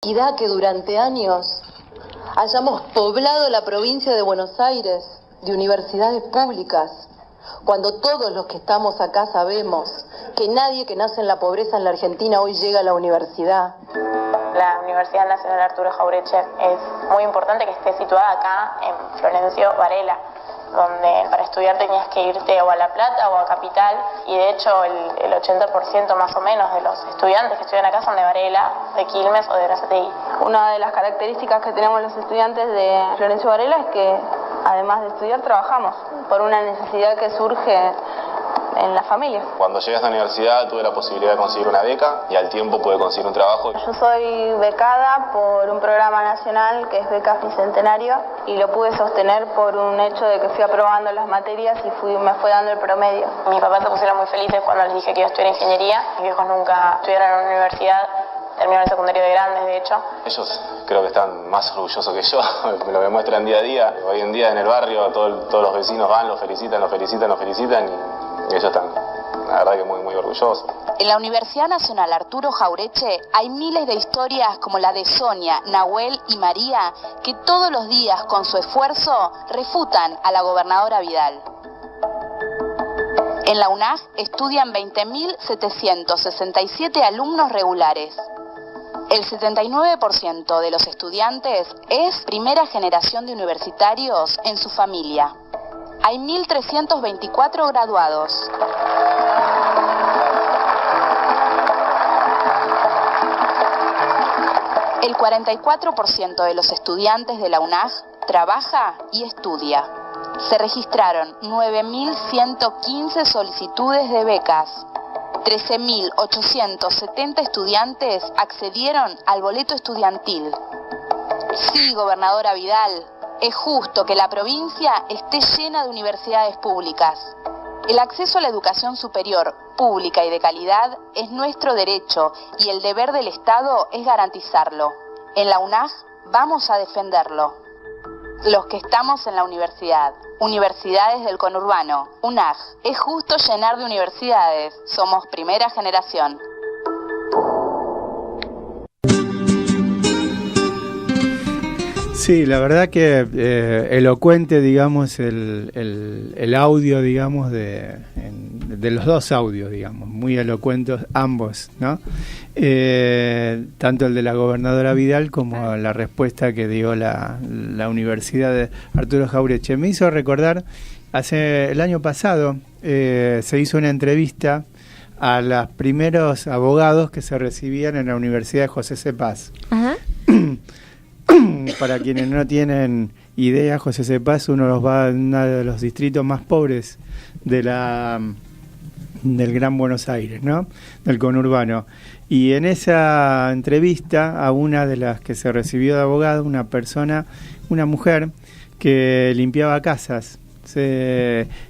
Da que durante años hayamos poblado la provincia de Buenos Aires de universidades públicas, cuando todos los que estamos acá sabemos que nadie que nace en la pobreza en la Argentina hoy llega a la universidad. La Universidad Nacional Arturo Jauretche es muy importante que esté situada acá en Florencio Varela, donde para estudiar tenías que irte o a La Plata o a Capital, y de hecho el 80% más o menos de los estudiantes que estudian acá son de Varela, de Quilmes o de Berazategui. Una de las características que tenemos los estudiantes de Florencio Varela es que además de estudiar trabajamos por una necesidad que surge en la familia. Cuando llegué a esta universidad tuve la posibilidad de conseguir una beca y al tiempo pude conseguir un trabajo. Yo soy becada por un programa nacional que es Beca Bicentenario y lo pude sostener por un hecho de que fui aprobando las materias y me fue dando el promedio. Mis papás se pusieron muy felices cuando les dije que iba a estudiar ingeniería. Mis viejos nunca estudiaron en una universidad, terminaron el secundario de grandes, de hecho. Ellos creo que están más orgullosos que yo, me lo demuestran día a día. Hoy en día en el barrio todos los vecinos van, los felicitan y ellos están, la verdad que muy orgullosos. En la Universidad Nacional Arturo Jauretche hay miles de historias como la de Sonia, Nahuel y María, que todos los días con su esfuerzo refutan a la gobernadora Vidal. En la UNAG estudian 20.767 alumnos regulares. El 79% de los estudiantes es primera generación de universitarios en su familia. Hay 1.324 graduados. El 44% de los estudiantes de la UNAG trabaja y estudia. Se registraron 9.115 solicitudes de becas. 13.870 estudiantes accedieron al boleto estudiantil. Sí, gobernadora Vidal, es justo que la provincia esté llena de universidades públicas. El acceso a la educación superior, pública y de calidad, es nuestro derecho y el deber del Estado es garantizarlo. En la UNAG vamos a defenderlo. Los que estamos en la universidad, universidades del conurbano, UNAG, es justo llenar de universidades. Somos primera generación. Sí, la verdad que elocuente, digamos, el audio, digamos, de los dos audios, digamos, muy elocuentes ambos, ¿no? Tanto el de la gobernadora Vidal como la respuesta que dio la Universidad de Arturo Jauretche. Me hizo recordar, el año pasado se hizo una entrevista a los primeros abogados que se recibían en la Universidad de José C. Paz. Ajá. Para quienes no tienen idea, José C. Paz, uno de los distritos más pobres del Gran Buenos Aires, ¿no? Del conurbano. Y en esa entrevista a una de las que se recibió de abogado, una mujer que limpiaba casas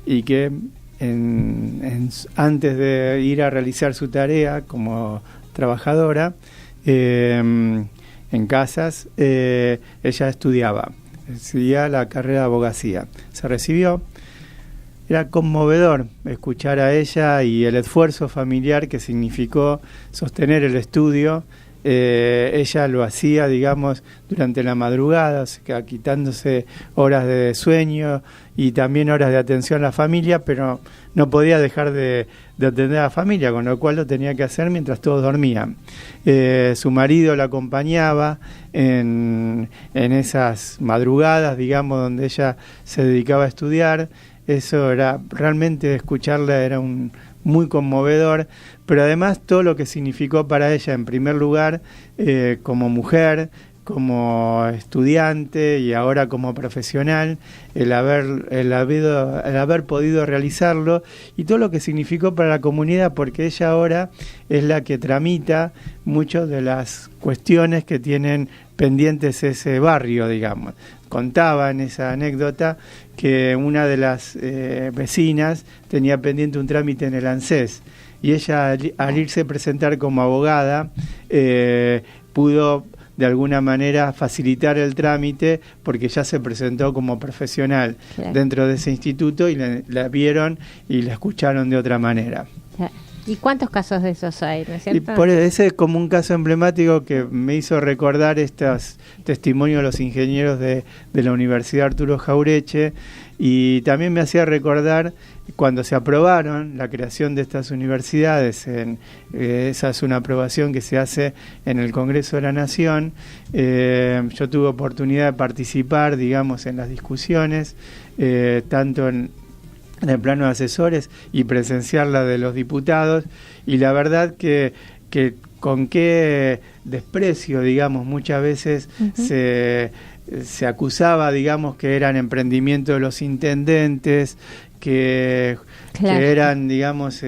y que antes de ir a realizar su tarea como trabajadora en casas, ella estudiaba la carrera de abogacía. Se recibió. Era conmovedor escuchar a ella y el esfuerzo familiar que significó sostener el estudio. Ella lo hacía, digamos, durante la madrugada, o sea, quitándose horas de sueño y también horas de atención a la familia, pero no podía dejar de atender a la familia, con lo cual lo tenía que hacer mientras todos dormían. Su marido la acompañaba en esas madrugadas, digamos, donde ella se dedicaba a estudiar. Eso era, realmente escucharla era muy conmovedor, pero además todo lo que significó para ella, en primer lugar, como mujer, como estudiante y ahora como profesional, el haber podido realizarlo, y todo lo que significó para la comunidad, porque ella ahora es la que tramita muchas de las cuestiones que tienen pendientes ese barrio, digamos. Contaba en esa anécdota que una de las vecinas tenía pendiente un trámite en el ANSES, y ella, al irse a presentar como abogada, pudo de alguna manera facilitar el trámite porque ya se presentó como profesional dentro de ese instituto y la vieron y la escucharon de otra manera. ¿Y cuántos casos de esos hay, no es cierto? Y por ese es como un caso emblemático que me hizo recordar estos testimonios de los ingenieros de la Universidad Arturo Jauretche, y también me hacía recordar cuando se aprobaron la creación de estas universidades. Esa es una aprobación que se hace en el Congreso de la Nación. Yo tuve oportunidad de participar, digamos, en las discusiones, tanto en el plano de asesores y presenciar la de los diputados, y la verdad que con qué desprecio, digamos, muchas veces se acusaba, digamos, que eran emprendimientos de los intendentes, que eran, digamos,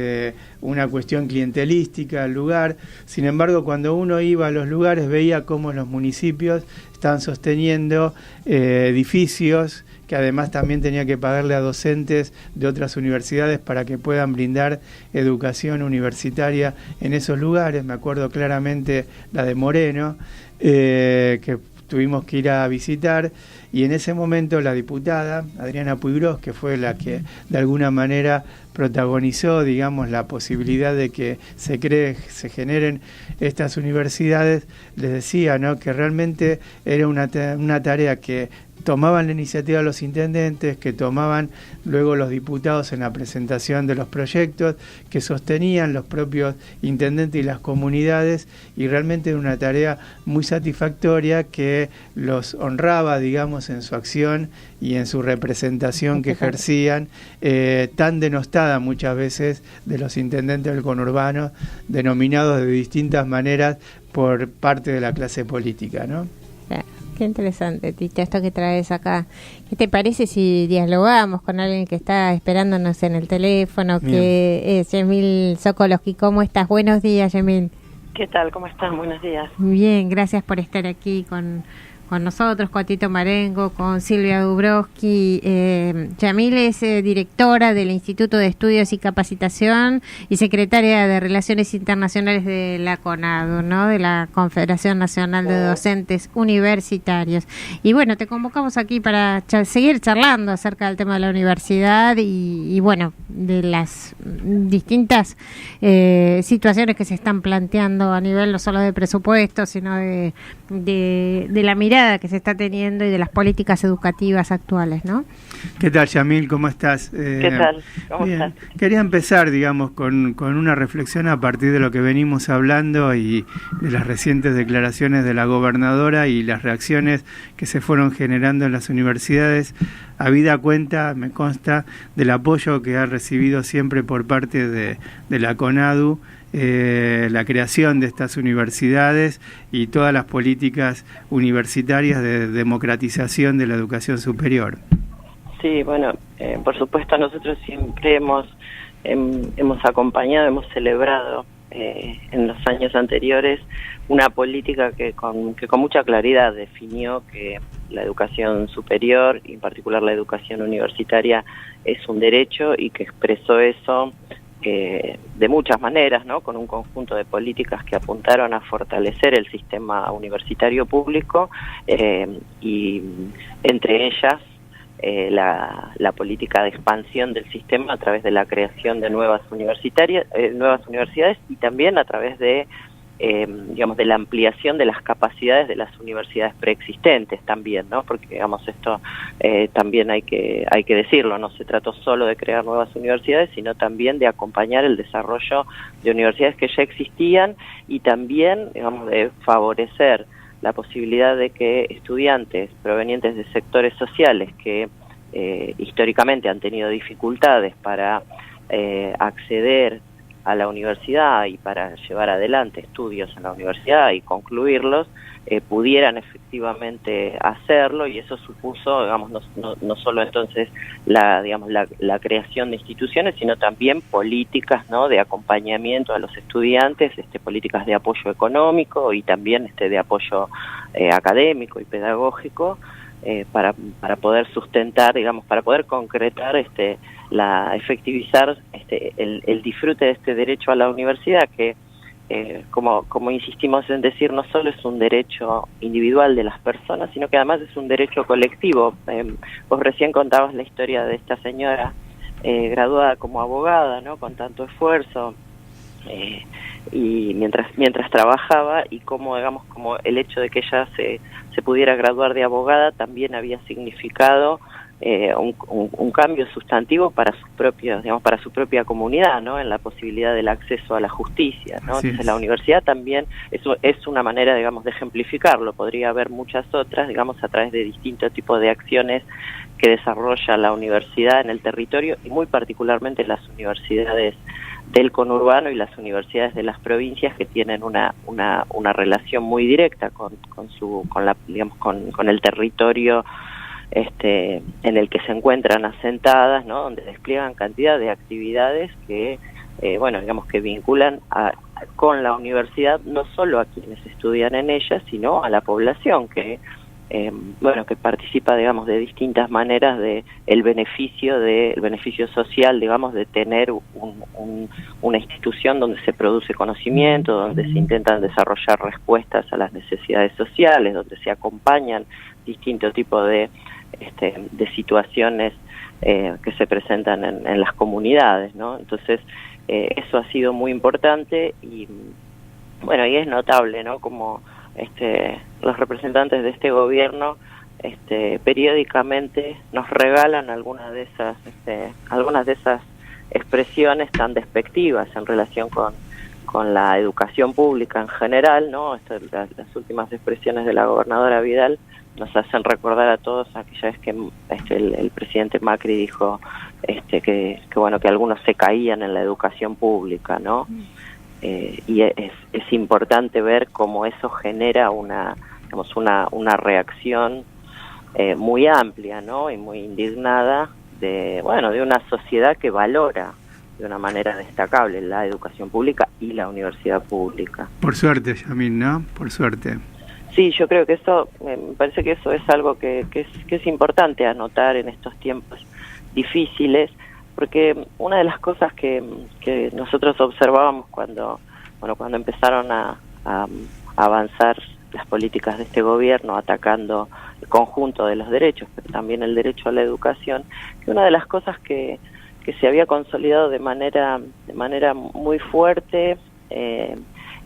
una cuestión clientelística del lugar. Sin embargo, cuando uno iba a los lugares veía cómo los municipios estaban sosteniendo edificios que además también tenía que pagarle a docentes de otras universidades para que puedan brindar educación universitaria en esos lugares. Me acuerdo claramente la de Moreno, que tuvimos que ir a visitar, y en ese momento la diputada Adriana Puigros, que fue la que de alguna manera protagonizó, digamos, la posibilidad de que se generen estas universidades, les decía, ¿no?, que realmente era una tarea que tomaban la iniciativa los intendentes, que tomaban luego los diputados en la presentación de los proyectos, que sostenían los propios intendentes y las comunidades, y realmente era una tarea muy satisfactoria que los honraba, digamos, en su acción y en su representación que ejercían, tan denostada muchas veces de los intendentes del conurbano, denominados de distintas maneras por parte de la clase política, ¿no? Qué interesante, Tito, esto que traes acá. ¿Qué te parece si dialogamos con alguien que está esperándonos en el teléfono, bien, que es Yemil Sokolovsky? ¿Cómo estás? Buenos días, Yemil. ¿Qué tal? ¿Cómo están? Buenos días. Bien, gracias por estar aquí con nosotros, con Tito Marengo, con Silvia Dubrovsky. Yamil es directora del Instituto de Estudios y Capacitación y secretaria de Relaciones Internacionales de la CONADU, ¿no?, de la Confederación Nacional de Docentes Universitarios. Y bueno, te convocamos aquí para seguir charlando acerca del tema de la universidad y bueno, de las distintas situaciones que se están planteando a nivel no solo de presupuesto, sino de la mirada que se está teniendo y de las políticas educativas actuales, ¿no? ¿Qué tal, Yamil? ¿Cómo estás? ¿Qué tal? ¿Cómo estás? Quería empezar, digamos, con una reflexión a partir de lo que venimos hablando y de las recientes declaraciones de la gobernadora y las reacciones que se fueron generando en las universidades, habida cuenta, me consta, del apoyo que ha recibido siempre por parte de la CONADU, la creación de estas universidades y todas las políticas universitarias de democratización de la educación superior. Sí, bueno, por supuesto nosotros siempre hemos acompañado, hemos celebrado en los años anteriores una política que con mucha claridad definió que la educación superior, y en particular la educación universitaria, es un derecho, y que expresó eso de muchas maneras, ¿no?, con un conjunto de políticas que apuntaron a fortalecer el sistema universitario público, y entre ellas la política de expansión del sistema a través de la creación de nuevas universidades, y también a través de digamos, de la ampliación de las capacidades de las universidades preexistentes también, ¿no? Porque, digamos, esto también hay que decirlo, no se trató solo de crear nuevas universidades, sino también de acompañar el desarrollo de universidades que ya existían, y también, digamos, de favorecer la posibilidad de que estudiantes provenientes de sectores sociales que históricamente han tenido dificultades para acceder a la universidad y para llevar adelante estudios en la universidad y concluirlos, pudieran efectivamente hacerlo, y eso supuso, digamos, no solo entonces la creación de instituciones, sino también políticas, ¿no?, de acompañamiento a los estudiantes, políticas de apoyo económico y también de apoyo académico y pedagógico, para poder sustentar, digamos, para poder concretar efectivizar el disfrute de este derecho a la universidad, que como insistimos en decir, no solo es un derecho individual de las personas, sino que además es un derecho colectivo. Vos recién contabas la historia de esta señora graduada como abogada, ¿no?, con tanto esfuerzo, y mientras trabajaba, y como digamos como el hecho de que ella se pudiera graduar de abogada también había significado un cambio sustantivo para sus propios, digamos, para su propia comunidad, ¿no? En la posibilidad del acceso a la justicia, ¿no? Entonces la universidad también es una manera, digamos, de ejemplificarlo. Podría haber muchas otras, digamos, a través de distintos tipos de acciones que desarrolla la universidad en el territorio, y muy particularmente las universidades del conurbano y las universidades de las provincias, que tienen una relación muy directa con el territorio en el que se encuentran asentadas, ¿no? Donde despliegan cantidad de actividades que digamos que vinculan con la universidad no solo a quienes estudian en ella, sino a la población que que participa, digamos, de distintas maneras de el beneficio social, digamos, de tener una institución donde se produce conocimiento, donde se intentan desarrollar respuestas a las necesidades sociales, donde se acompañan distintos tipos de situaciones que se presentan en las comunidades, ¿no? Entonces eso ha sido muy importante, y y es notable, ¿no? Como los representantes de este gobierno periódicamente nos regalan algunas de esas expresiones tan despectivas en relación con la educación pública en general, ¿no? Las últimas expresiones de la gobernadora Vidal nos hacen recordar a todos aquella vez que el presidente Macri dijo que algunos se caían en la educación pública, ¿no? Y es importante ver cómo eso genera una reacción muy amplia, ¿no? Y muy indignada de una sociedad que valora de una manera destacable la educación pública y la universidad pública. Por suerte, Yamil, ¿no? Por suerte. Sí, yo creo que eso, me parece que eso es algo que es importante anotar en estos tiempos difíciles, porque una de las cosas que nosotros observábamos cuando empezaron a avanzar las políticas de este gobierno atacando el conjunto de los derechos, pero también el derecho a la educación, que una de las cosas que se había consolidado de manera muy fuerte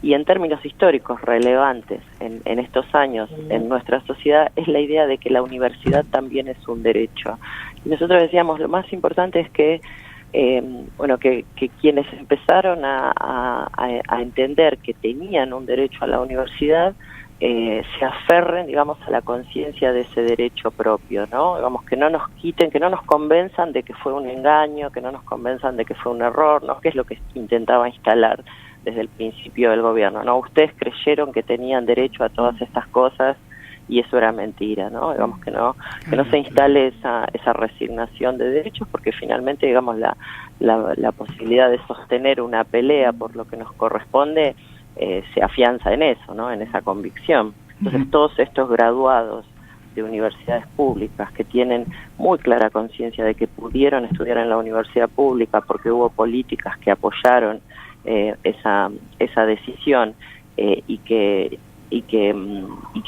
y en términos históricos relevantes en estos años en nuestra sociedad es la idea de que la universidad también es un derecho. Y nosotros decíamos, lo más importante es que que quienes empezaron a entender que tenían un derecho a la universidad se aferren, digamos, a la conciencia de ese derecho propio, ¿no? Digamos, que no nos quiten, que no nos convenzan de que fue un engaño, que no nos convenzan de que fue un error, ¿no? Que es lo que intentaba instalar desde el principio del gobierno, ¿no? Ustedes creyeron que tenían derecho a todas estas cosas y eso era mentira, ¿no? Digamos que no se instale esa resignación de derechos, porque finalmente, digamos, la posibilidad de sostener una pelea por lo que nos corresponde se afianza en eso, ¿no? En esa convicción. Entonces, todos estos graduados de universidades públicas que tienen muy clara conciencia de que pudieron estudiar en la universidad pública porque hubo políticas que apoyaron esa decisión y que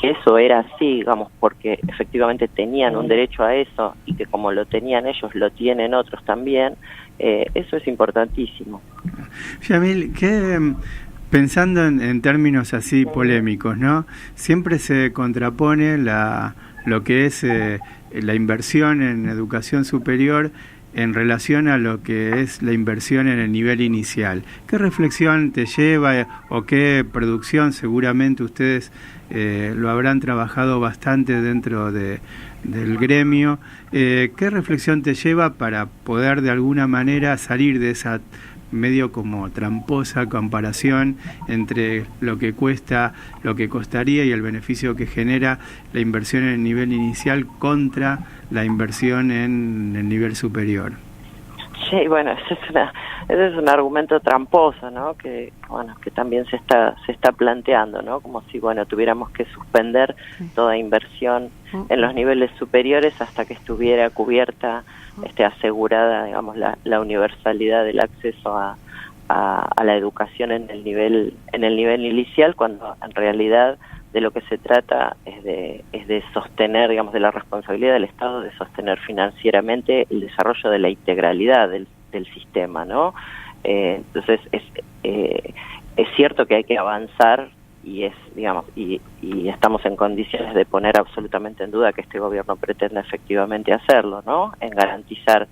eso era así, digamos, porque efectivamente tenían un derecho a eso y que como lo tenían ellos, lo tienen otros también, eso es importantísimo. Yamil, pensando en términos así polémicos, ¿no? Siempre se contrapone lo que es la inversión en educación superior en relación a lo que es la inversión en el nivel inicial. ¿Qué reflexión te lleva o qué producción? Seguramente ustedes lo habrán trabajado bastante dentro del gremio. ¿Qué reflexión te lleva para poder de alguna manera salir de esa medio como tramposa comparación entre lo que cuesta, lo que costaría y el beneficio que genera la inversión en el nivel inicial contra la inversión en el nivel superior? Sí, bueno, ese es un argumento tramposo, ¿no? Que también se está planteando, ¿no? Como si, tuviéramos que suspender toda inversión en los niveles superiores hasta que estuviera cubierta, asegurada, digamos, la universalidad del acceso a la educación en el nivel inicial, cuando en realidad de lo que se trata es de sostener, digamos, de la responsabilidad del Estado de sostener financieramente el desarrollo de la integralidad del sistema, ¿no? Entonces es cierto que hay que avanzar y estamos en condiciones de poner absolutamente en duda que este gobierno pretenda efectivamente hacerlo, ¿no? En garantizar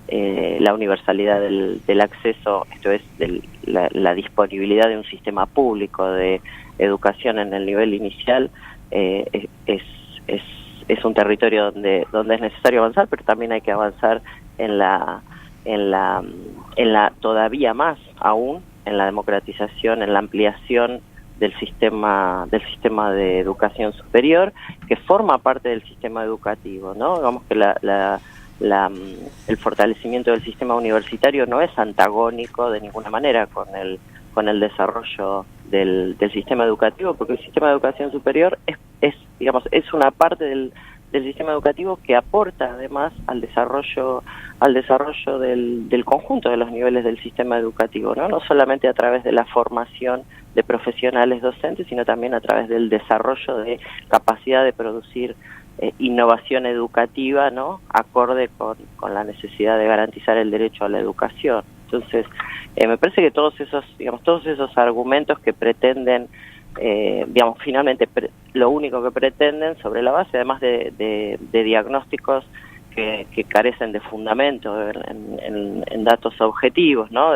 la universalidad del acceso, esto es, la disponibilidad de un sistema público de educación en el nivel inicial. Es un territorio donde es necesario avanzar, pero también hay que avanzar en la todavía más aún en la democratización, en la ampliación del sistema de educación superior, que forma parte del sistema educativo, ¿no? Digamos que el fortalecimiento del sistema universitario no es antagónico de ninguna manera con el desarrollo del sistema educativo, porque el sistema de educación superior es una parte del sistema educativo que aporta además al desarrollo del conjunto de los niveles del sistema educativo, no solamente a través de la formación de profesionales docentes, sino también a través del desarrollo de capacidad de producir innovación educativa, ¿no? Acorde con la necesidad de garantizar el derecho a la educación. Entonces, me parece que todos esos argumentos que pretenden, finalmente lo único que pretenden, sobre la base además de diagnósticos que carecen de fundamento en datos objetivos, ¿no?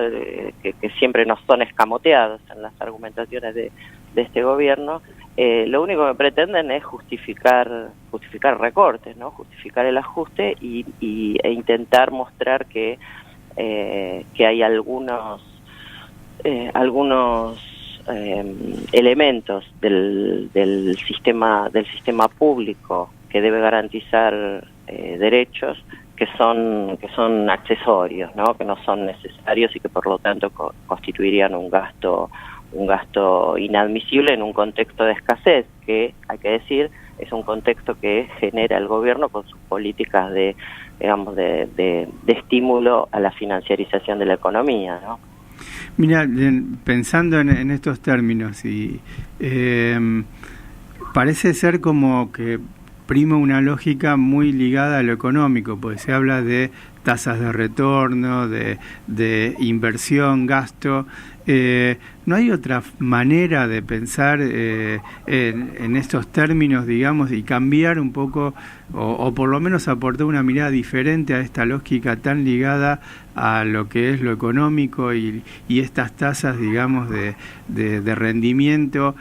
Que siempre nos son escamoteados en las argumentaciones de este gobierno, lo único que pretenden es justificar recortes, ¿no? Justificar el ajuste e intentar mostrar que hay algunos elementos del sistema público que debe garantizar derechos que son accesorios, ¿no? Que no son necesarios y que por lo tanto constituirían un gasto inadmisible en un contexto de escasez, que hay que decir es un contexto que genera el gobierno con sus políticas de estímulo a la financiarización de la economía, ¿no? Mira, pensando en estos términos, y parece ser como que prima una lógica muy ligada a lo económico, porque se habla de tasas de retorno, de inversión, gasto. ¿No hay otra manera de pensar en estos términos, digamos, y cambiar un poco, o por lo menos aportar una mirada diferente a esta lógica tan ligada a lo que es lo económico y estas tasas, digamos, de rendimiento,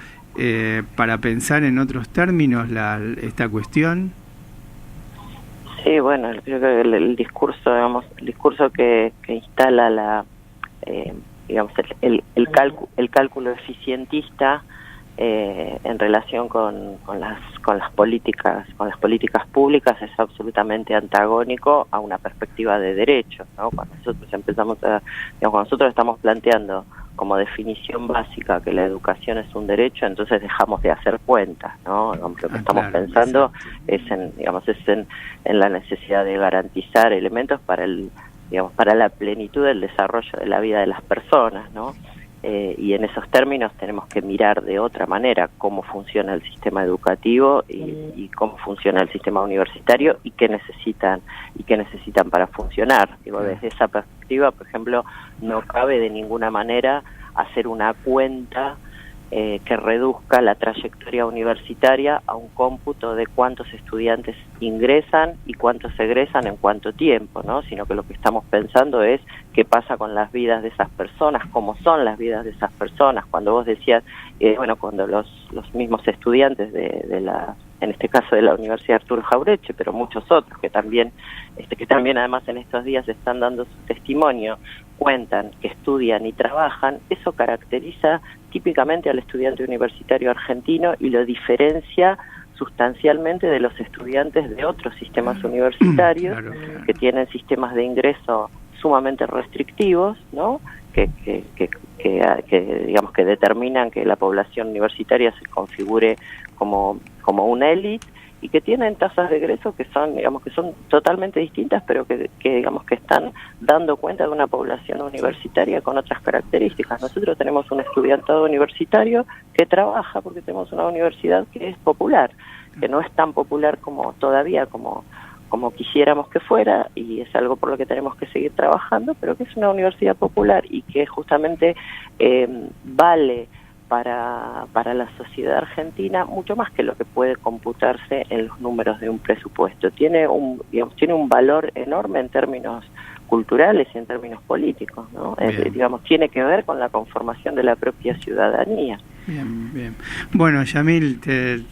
para pensar en otros términos esta cuestión? Sí, bueno, creo que el discurso que instala el cálculo eficientista en relación con las políticas públicas es absolutamente antagónico a una perspectiva de derechos, ¿no? Cuando nosotros estamos planteando como definición básica que la educación es un derecho, entonces dejamos de hacer cuentas, ¿no? Lo que estamos pensando es en la necesidad de garantizar elementos para la plenitud del desarrollo de la vida de las personas, ¿no? Y en esos términos tenemos que mirar de otra manera cómo funciona el sistema educativo y cómo funciona el sistema universitario y qué necesitan para funcionar. Desde esa perspectiva, por ejemplo, no cabe de ninguna manera hacer una cuenta que reduzca la trayectoria universitaria a un cómputo de cuántos estudiantes ingresan y cuántos egresan en cuánto tiempo, ¿no? Sino que lo que estamos pensando es qué pasa con las vidas de esas personas, cómo son las vidas de esas personas. Cuando vos decías, cuando los mismos estudiantes en este caso de la Universidad Arturo Jauretche, pero muchos otros que también además en estos días están dando su testimonio, cuentan que estudian y trabajan, eso caracteriza típicamente al estudiante universitario argentino y lo diferencia sustancialmente de los estudiantes de otros sistemas universitarios, claro. Que tienen sistemas de ingreso sumamente restrictivos, ¿no? Que determinan que la población universitaria se configure como una élite y que tienen tasas de egreso que son totalmente distintas, pero que están dando cuenta de una población universitaria con otras características. Nosotros tenemos un estudiantado universitario que trabaja porque tenemos una universidad que es popular, que no es tan popular como como quisiéramos que fuera, y es algo por lo que tenemos que seguir trabajando, pero que es una universidad popular y que justamente vale para la sociedad argentina mucho más que lo que puede computarse en los números de un presupuesto. Tiene un valor enorme en términos culturales y en términos políticos, ¿no? Tiene que ver con la conformación de la propia ciudadanía. Bien. Bueno, Yamil, te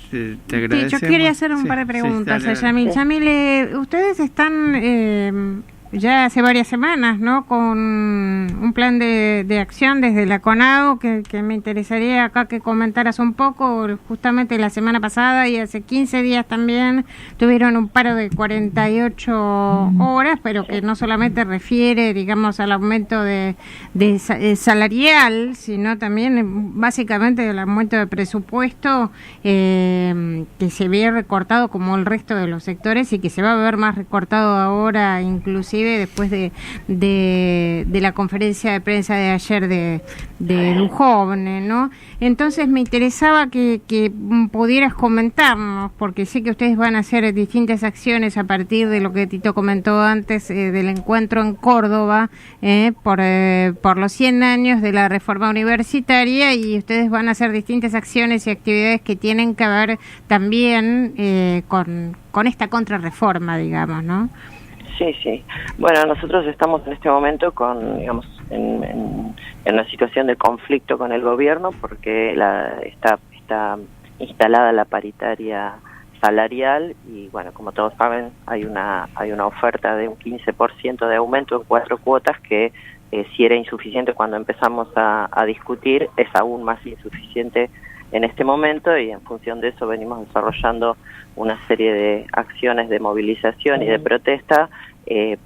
agradecemos. Sí, yo quería hacer un par de preguntas a Yamil. Yamil, ustedes están ya hace varias semanas, ¿no?, con un plan de acción desde la CONADO que me interesaría acá que comentaras un poco. Justamente la semana pasada y hace 15 días también tuvieron un paro de 48 horas, pero que no solamente refiere, digamos, al aumento de salarial, sino también básicamente del aumento de presupuesto que se ve recortado como el resto de los sectores y que se va a ver más recortado ahora, inclusive después de la conferencia de prensa de ayer de Duhovne, ¿no? Entonces me interesaba que pudieras comentarnos, porque sé que ustedes van a hacer distintas acciones a partir de lo que Tito comentó antes del encuentro en Córdoba por los 100 años de la reforma universitaria, y ustedes van a hacer distintas acciones y actividades que tienen que ver también con esta contrarreforma, digamos, ¿no? Sí. Bueno, nosotros estamos en este momento en una situación de conflicto con el gobierno porque está instalada la paritaria salarial y, bueno, como todos saben, hay una oferta de un 15% de aumento en 4 cuotas que si era insuficiente cuando empezamos a discutir, es aún más insuficiente en este momento, y en función de eso venimos desarrollando una serie de acciones de movilización y de protesta,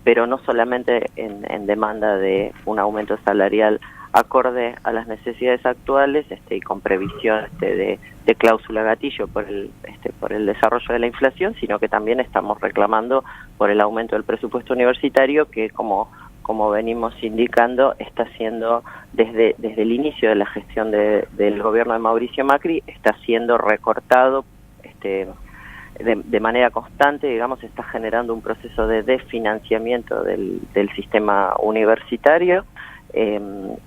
pero no solamente en demanda de un aumento salarial acorde a las necesidades actuales y con previsión de cláusula gatillo por el desarrollo de la inflación, sino que también estamos reclamando por el aumento del presupuesto universitario que, como venimos indicando, está siendo desde el inicio de la gestión del gobierno de Mauricio Macri, está siendo recortado de manera constante, digamos, está generando un proceso de desfinanciamiento del sistema universitario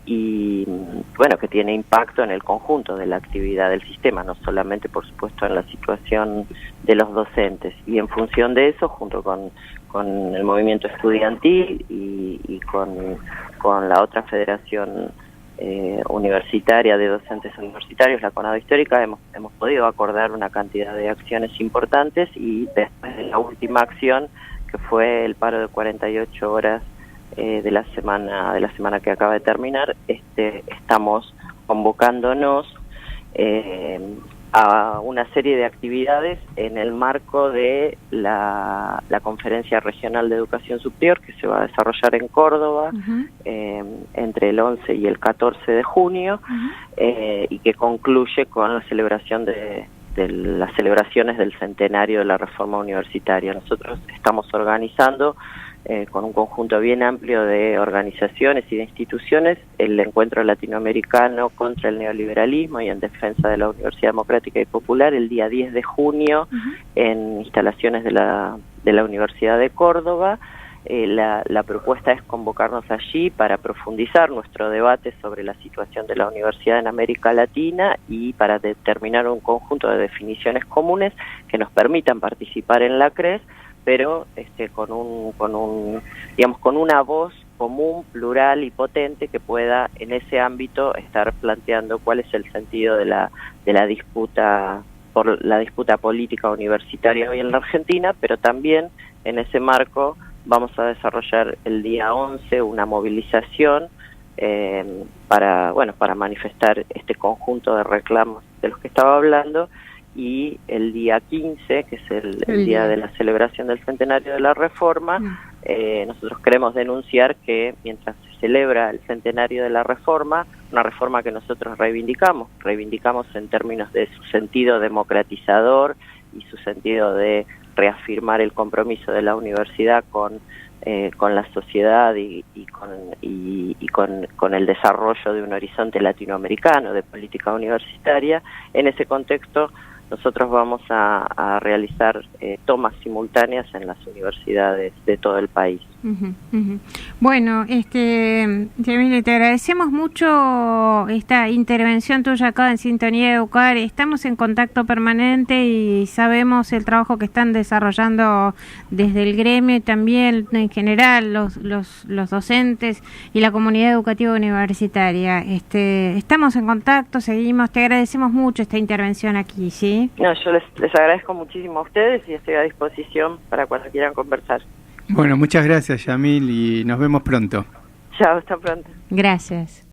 y, bueno, que tiene impacto en el conjunto de la actividad del sistema, no solamente, por supuesto, en la situación de los docentes. Y en función de eso, junto con el movimiento estudiantil y con la otra federación universitaria de docentes universitarios, la CONADO Histórica, hemos podido acordar una cantidad de acciones importantes, y después de la última acción, que fue el paro de 48 horas de la semana que acaba de terminar, estamos convocándonos a una serie de actividades en el marco de la Conferencia Regional de Educación Superior que se va a desarrollar en Córdoba entre el 11 y el 14 de junio y que concluye con la celebración de las celebraciones del centenario de la reforma universitaria. Nosotros estamos organizando con un conjunto bien amplio de organizaciones y de instituciones el encuentro latinoamericano contra el neoliberalismo y en defensa de la Universidad Democrática y Popular el día 10 de junio en instalaciones de la Universidad de Córdoba. La propuesta es convocarnos allí para profundizar nuestro debate sobre la situación de la universidad en América Latina y para determinar un conjunto de definiciones comunes que nos permitan participar en la CRES, pero con una voz común, plural y potente que pueda en ese ámbito estar planteando cuál es el sentido de la disputa por la disputa política universitaria hoy en la Argentina, pero también en ese marco vamos a desarrollar el día 11 una movilización para manifestar este conjunto de reclamos de los que estaba hablando, y el día 15, que es el día de la celebración del centenario de la reforma, nosotros queremos denunciar que mientras se celebra el centenario de la reforma, una reforma que nosotros reivindicamos en términos de su sentido democratizador y su sentido de reafirmar el compromiso de la universidad con la sociedad y con el desarrollo de un horizonte latinoamericano de política universitaria. En ese contexto, nosotros vamos a realizar tomas simultáneas en las universidades de todo el país. Bueno, Yamile, te agradecemos mucho esta intervención tuya acá en Sintonía Educar. Estamos en contacto permanente y sabemos el trabajo que están desarrollando desde el gremio y también en general los docentes y la comunidad educativa universitaria. Estamos en contacto, seguimos. Te agradecemos mucho esta intervención aquí, ¿sí? No, yo les agradezco muchísimo a ustedes y estoy a disposición para cuando quieran conversar. Bueno, muchas gracias, Yamil, y nos vemos pronto. Chao, hasta pronto. Gracias.